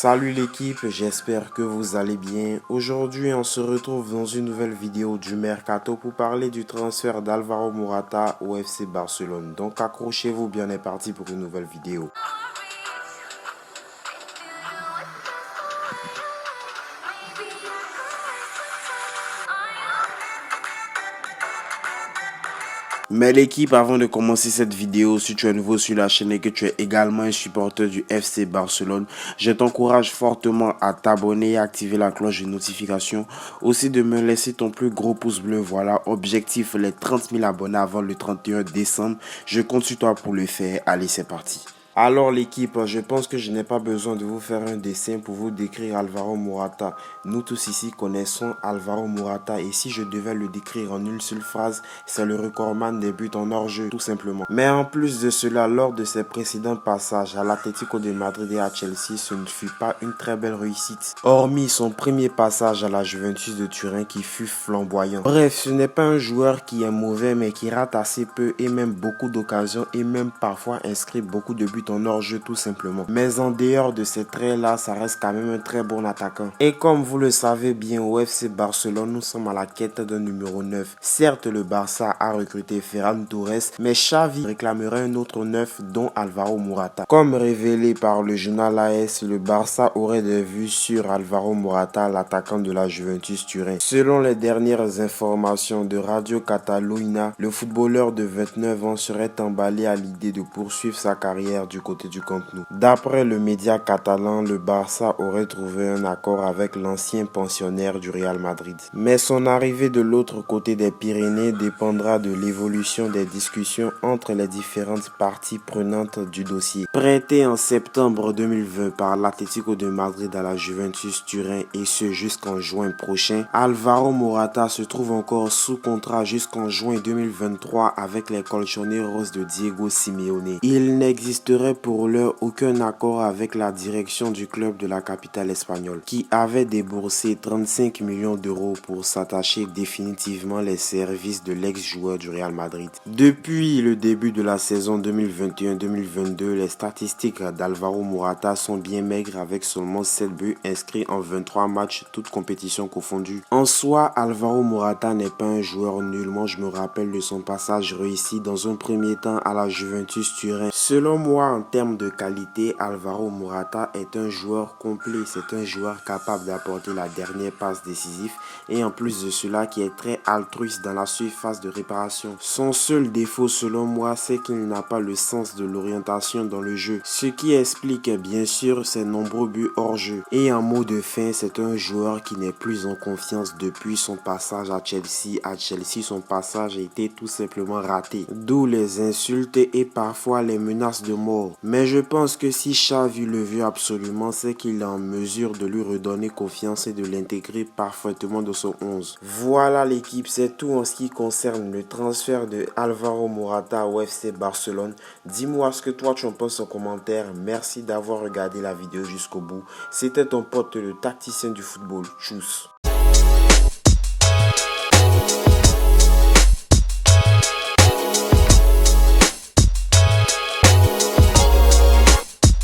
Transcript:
Salut l'équipe, j'espère que vous allez bien. Aujourd'hui, on se retrouve dans une nouvelle vidéo du Mercato pour parler du transfert d'Alvaro Morata au FC Barcelone. Donc accrochez-vous, bien on est parti pour une nouvelle vidéo. Mais l'équipe, avant de commencer cette vidéo, si tu es nouveau sur la chaîne et que tu es également un supporter du FC Barcelone, je t'encourage fortement à t'abonner et activer la cloche de notification. Aussi de me laisser ton plus gros pouce bleu. Voilà, objectif les 30 000 abonnés avant le 31 décembre. Je compte sur toi pour le faire. Allez, c'est parti. Alors l'équipe, je pense que je n'ai pas besoin de vous faire un dessin pour vous décrire Alvaro Morata. Nous tous ici connaissons Alvaro Morata et si je devais le décrire en une seule phrase, c'est le recordman des buts en hors-jeu tout simplement. Mais en plus de cela, lors de ses précédents passages à l'Atlético de Madrid et à Chelsea, ce ne fut pas une très belle réussite. Hormis son premier passage à la Juventus de Turin qui fut flamboyant. Bref, ce n'est pas un joueur qui est mauvais mais qui rate assez peu et même beaucoup d'occasions et même parfois inscrit beaucoup de buts en hors-jeu tout simplement. Mais en dehors de ces traits-là, ça reste quand même un très bon attaquant. Et comme vous le savez bien, au FC Barcelone, nous sommes à la quête d'un numéro 9. Certes, le Barça a recruté Ferran Torres, mais Xavi réclamerait un autre 9 dont Alvaro Morata. Comme révélé par le journal AS, le Barça aurait des vues sur Alvaro Morata, l'attaquant de la Juventus Turin. Selon les dernières informations de Radio Catalunya, le footballeur de 29 ans serait emballé à l'idée de poursuivre sa carrière du côté du Camp Nou. D'après le média catalan, le Barça aurait trouvé un accord avec l'ancien pensionnaire du Real Madrid. Mais son arrivée de l'autre côté des Pyrénées dépendra de l'évolution des discussions entre les différentes parties prenantes du dossier. Prêté en septembre 2020 par l'Atlético de Madrid à la Juventus Turin et ce jusqu'en juin prochain, Alvaro Morata se trouve encore sous contrat jusqu'en juin 2023 avec les Colchoneros de Diego Simeone. Il n'existerait pour l'heure aucun accord avec la direction du club de la capitale espagnole qui avait déboursé 35 millions d'euros pour s'attacher définitivement les services de l'ex-joueur du Real Madrid. Depuis le début de la saison 2021-2022, les statistiques d'Alvaro Morata sont bien maigres avec seulement 7 buts inscrits en 23 matchs, toutes compétitions confondues. En soi, Alvaro Morata n'est pas un joueur nullement, je me rappelle de son passage réussi dans un premier temps à la Juventus Turin. Selon moi, en termes de qualité, Alvaro Morata est un joueur complet. C'est un joueur capable d'apporter la dernière passe décisive et en plus de cela qui est très altruiste dans la surface de réparation. Son seul défaut selon moi, c'est qu'il n'a pas le sens de l'orientation dans le jeu, ce qui explique bien sûr ses nombreux buts hors jeu. Et en mot de fin, c'est un joueur qui n'est plus en confiance depuis son passage à Chelsea. À Chelsea, son passage a été tout simplement raté, d'où les insultes et parfois les menaces de mort. Mais je pense que si Xavi le veut absolument, c'est qu'il est en mesure de lui redonner confiance et de l'intégrer parfaitement dans son 11. Voilà l'équipe, c'est tout en ce qui concerne le transfert de Alvaro Morata au FC Barcelone. Dis-moi ce que toi tu en penses en commentaire. Merci d'avoir regardé la vidéo jusqu'au bout. C'était ton pote le tacticien du football. Tchuss.